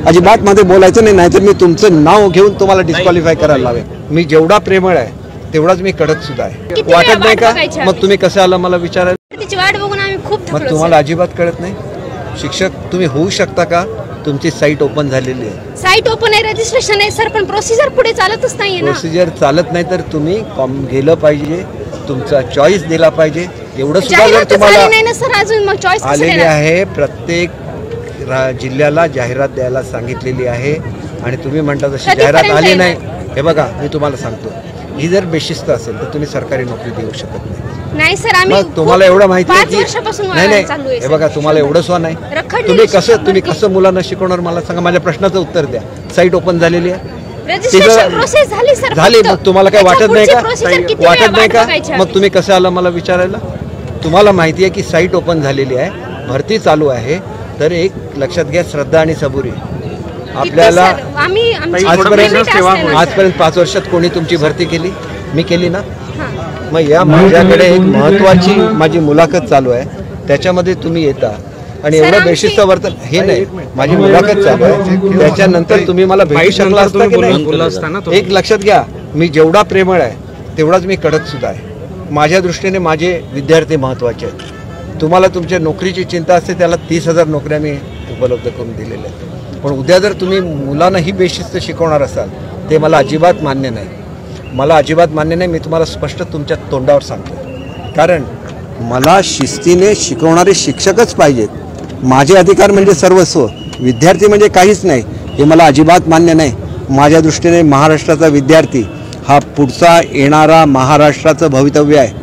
अजिबात मध्ये बोलायचं नाही, नाहीतर मी तुमचं नाव घेऊन तुम्हाला डिस्क्वालिफाय करायला लावेन. मी जेवढा प्रेमळ आहे तेवढाच मी कडक सुद्धा आहे. वाटत नाही का? मग तुम्ही कसं आला मला विचारायला? त्याची वाट बघून आम्ही खूप मग तुम्हाला अजिबात कळत नाही? शिक्षक तुम्ही होऊ शकता का? तुमची साईट ओपन झालेली आहे. साईट ओपन आहे, रजिस्ट्रेशन आहे सर, पण प्रोसिजर पुढे चालतच नाहीये ना. प्रोसिजर चालत नाही तर तुम्ही गेलं पाहिजे, तुमचा चॉईस दिला पाहिजे. एवढं सुद्धा जर तुम्हाला नाही ना सर, अजून मग चॉईस आलेली आहे. प्रत्येक जिल्ह्याला जाहिरात द्यायला सांगितलेली आहे आणि तुम्ही म्हणता जशी जाहिरात आली नाही. हे बघा, मी तुम्हाला सांगतो, ही जर बेशिस्त असेल तर तुम्ही सरकारी नोकरी देऊ शकत नाही सर. आम्ही तुम्हाला एवढं माहिती आहे की नाही, हे बघा, तुम्हाला एवढं सुद्धा नाही. तुम्ही कसं मुलांना शिकवणार मला सांगा. माझ्या प्रश्नाचं उत्तर द्या. साईट ओपन झालेली आहे, झाली. मग तुम्हाला काय वाटत नाही का? वाटत नाही का? मग तुम्ही कसं आला मला विचारायला? तुम्हाला माहिती आहे की साईट ओपन झालेली आहे, भरती चालू आहे. तर एक लक्षात घ्या, श्रद्धा आणि सबुरी. आपल्याला आजपर्यंत 5 वर्षात कोणी तुमची भरती केली? मी केली ना. मग या माझ्याकडे एक महत्वाची माझी मुलाखत चालू आहे, त्याच्यामध्ये तुम्ही येता आणि एवढं बेशिस्त वर्तन हे नाही. माझी मुलाखत चालू आहे, त्याच्यानंतर तुम्ही मला भेटू शकला असता की नाही? एक लक्षात घ्या, मी जेवढा प्रेमळ आहे तेवढाच मी कडक सुद्धा आहे. माझ्या दृष्टीने माझे विद्यार्थी महत्त्वाचे आहेत. तुम्हाला तुमच्या नोकरीची चिंता असते, त्याला 30,000 नोकऱ्या मी उपलब्ध करून दिलेल्या आहेत. पण उद्या जर तुम्ही मुलांना ही बेशिस्त शिकवणार असाल, ते मला अजिबात मान्य नाही. मला अजिबात मान्य नाही. मी तुम्हाला स्पष्ट तुमच्या तोंडावर सांगतो, कारण मला शिस्तीने शिकवणारे शिक्षकच पाहिजेत. माझे अधिकार म्हणजे सर्वस्व, विद्यार्थी म्हणजे काहीच नाही, हे मला अजिबात मान्य नाही. माझ्या दृष्टीने महाराष्ट्राचा विद्यार्थी हा पुढचा येणारा महाराष्ट्राचं भवितव्य आहे.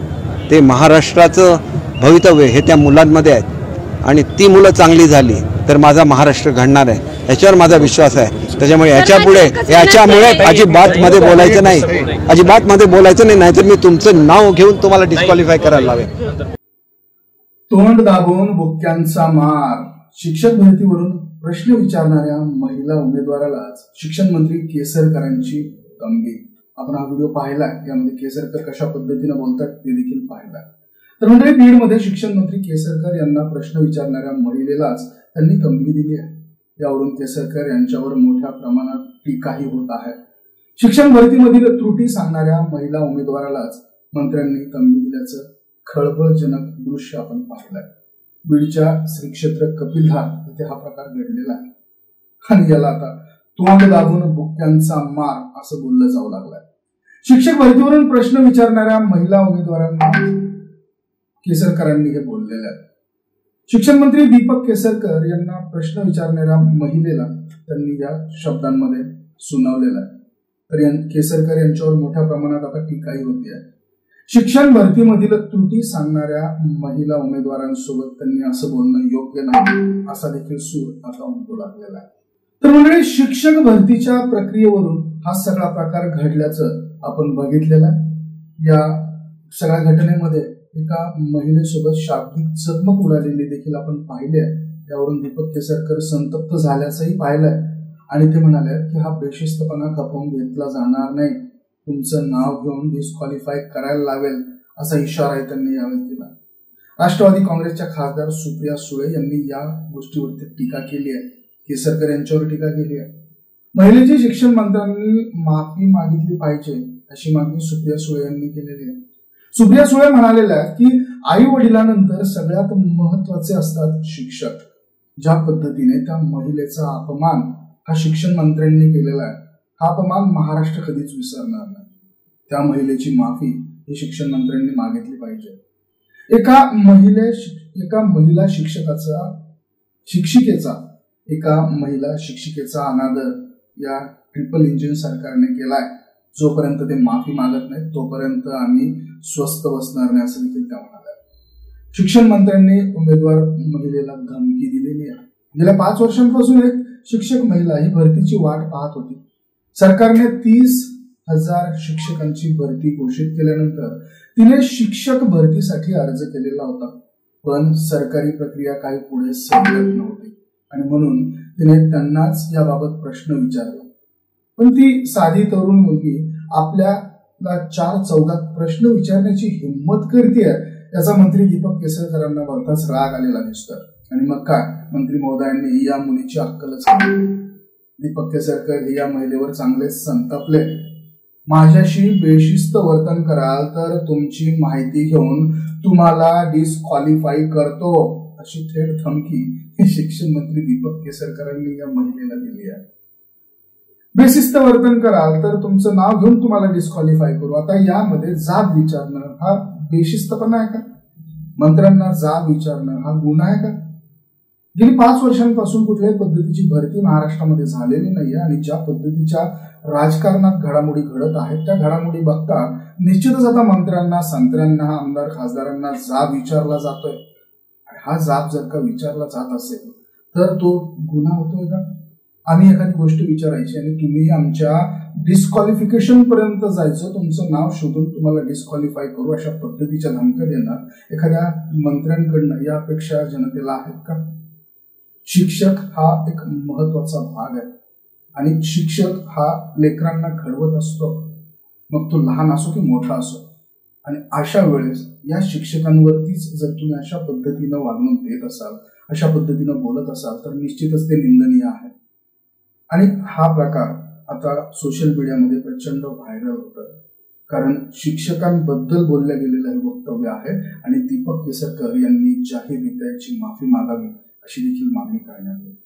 ते महाराष्ट्राचं भवितव्य हे त्या मुलांमध्ये आहेत आणि ती मुलं चांगली झाली तर माझा महाराष्ट्र घडणार आहे, याच्यावर माझा विश्वास आहे. त्याच्यामुळे याच्यामुळे अजिबात मध्ये बोलायचं नाही, अजिबात मध्ये बोलायचं नाही, नाहीतर मी तुमचं नाव घेऊन तुम्हाला डिस्क्वालिफाय करायला लावेन. तोंड दाबून बुक्क्यांचा मार. शिक्षक भरतीवरून प्रश्न विचारणाऱ्या महिला उमेदवारालाच शिक्षण मंत्री केसरकरांची तंबी. आपण हा व्हिडिओ पाहिला, यामध्ये केसरकर कशा पद्धतीने बोलतात ते देखील पाहिला. तर म्हणजे बीडमध्ये शिक्षण मंत्री केसरकर यांना प्रश्न विचारणाऱ्या महिलेलाच त्यांनी तंबी दिली आहे. यावरून केसरकर यांच्यावर मोठ्या प्रमाणात टीकाही होत आहे. शिक्षण भरतीमधील त्रुटी सांगणाऱ्या महिला उमेदवारालाच मंत्र्यांनी तंबी दिल्याचं खळबळजनक दृश्य आपण पाहिलंय. बीडच्या श्री क्षेत्र कपिलधार इथे हा प्रकार घडलेला आहे आणि याला आता तोंड दाबून बुक्क्यांचा मार असं बोललं जाऊ लागलाय. शिक्षक भरतीवरून प्रश्न विचारणाऱ्या महिला उमेदवारांना केसरकरांनी हे बोललेले आहे. शिक्षण मंत्री दीपक केसरकर यांना प्रश्न विचारणाऱ्या महिलेला त्यांनी या शब्दांमध्ये सुनावलेला आहे. तर केसरकर यांच्यावर मोठ्या प्रमाणात आता टीकाही होती आहे. शिक्षण भरतीमधील त्रुटी सांगणाऱ्या महिला उमेदवारांसोबत त्यांनी असं बोलणं योग्य नाही, असा देखील सूर आता उमटू लागलेला आहे. तर म्हणजे शिक्षक भरतीच्या प्रक्रियेवरून हा सगळा प्रकार घडल्याचं आपण बघितलेला आहे. या सगळ्या घटनेमध्ये एका महिलेसोबत शाब्दिक चकमक उडालेली देखील आपण पाहिले आहे. त्यावरून दीपक केसरकर संतप्त झाल्याचंही पाहिलंय आणि ते म्हणाले की हा बेशिस्तपणा खपवून घेतला जाणार नाही, तुमचं नाव घेऊन डिस्क्वालिफाय करायला लावेल, असा इशारा त्यांनी यावेळी दिला. राष्ट्रवादी काँग्रेसच्या खासदार सुप्रिया सुळे यांनी या गोष्टीवरती टीका केली आहे. केसरकर यांच्यावर टीका केली आहे. महिलेची शिक्षण मंत्र्यांनी माफी मागितली पाहिजे अशी मागणी सुप्रिया सुळे यांनी केलेली आहे. सुप्रिया सुळे म्हणालेल्या की आई वडिलांनंतर सगळ्यात महत्वाचे असतात शिक्षक. ज्या पद्धतीने त्या महिलेचा अपमान हा शिक्षण मंत्र्यांनी केलेला आहे, हा अपमान महाराष्ट्र कधीच विसरणार नाही. त्या महिलेची माफी ही शिक्षण मंत्र्यांनी मागितली पाहिजे. एका महिला शिक्षिकेचा अनादर या ट्रिपल इंजिन सरकारने केलाय. जोपर्यंत ते माफी मागत नाही तोपर्यंत आम्ही स्वस्थ बसणार नाही, असं देखील त्या म्हणाल्या. शिक्षण मंत्र्यांनी उमेदवार महिलेला धमकी दिलेली आहे. गेल्या 5 वर्षांपासून एक शिक्षक महिला ही भरतीची वाट पाहत होती. सरकारने 30,000 शिक्षकांची भरती घोषित केल्यानंतर तिने शिक्षक भरतीसाठी अर्ज केलेला होता, पण सरकारी प्रक्रिया काही पुढे सरकत नव्हती आणि म्हणून तिने त्यांनाच याबाबत प्रश्न विचारला. पण ती साधी तरुण मुलगी आपल्याला 4 चौघात प्रश्न विचारण्याची हिंमत करते, याचा मंत्री दीपक केसरकरांना भलताच राग आलेला दिसतोय. आणि मग काय, मंत्री महोदयांनी या मुलीची अक्कलच केली. दीपक केसरकर हे या महिलेवर चांगले संतापले. माझ्याशी बेशिस्त वर्तन कराल तर तुमची माहिती घेऊन तुम्हाला डिस्क्वालिफाय करतो, अशी थेट धमकी शिक्षण मंत्री दीपक केसरकरांनी या महिलेला दिली आहे. बेशिस्त वर्तन कराल तर तुमचं नाव घेऊन तुम्हाला डिस्क्वालिफाय करू. आता यामध्ये जाब विचारणं हा बेशिस्तपणा आहे का? मंत्र्यांना जाब विचारणं हा गुन्हा आहे का? गेली 5 वर्षांपासून कुठल्याही पद्धतीची भरती महाराष्ट्रामध्ये झालेली नाहीये आणि ज्या पद्धतीच्या राजकारणात घडामोडी घडत आहेत त्या घडामोडी बघता निश्चितच आता मंत्र्यांना, संत्र्यांना, आमदार, खासदारांना जाब विचारला जातोय. आणि हा जाब जर का विचारला जात असेल तर तो गुन्हा होतोय का? आम्ही एखादी गोष्ट विचारायची आणि तुम्ही आमच्या डिस्क्वालिफिकेशन पर्यंत जायचं, तुमचं नाव शोधून तुम्हाला डिस्क्वालिफाय करू, अशा पद्धतीच्या धमक्या देणार एखाद्या मंत्र्यांकडनं या अपेक्षा जनतेला आहेत का? शिक्षक हा एक महत्वाचा भाग आहे आणि शिक्षक हा लेकरांना घडवत असतो, मग तो लहान असो की मोठा असो. आणि अशा वेळेस या शिक्षकांवरतीच जर तुम्ही अशा पद्धतीनं वागणूक देत असाल, अशा पद्धतीनं बोलत असाल तर निश्चितच ते निंदनीय आहे. आणि हा प्रकार आता सोशल मीडियामध्ये प्रचंड व्हायरल होतोय, कारण शिक्षकांबद्दल बोलल्या गेलेलं हे वक्तव्य आहे आणि दीपक केसरकर यांनी जाहीररित्या याची माफी मागावी अशी देखील मागणी करण्यात येते.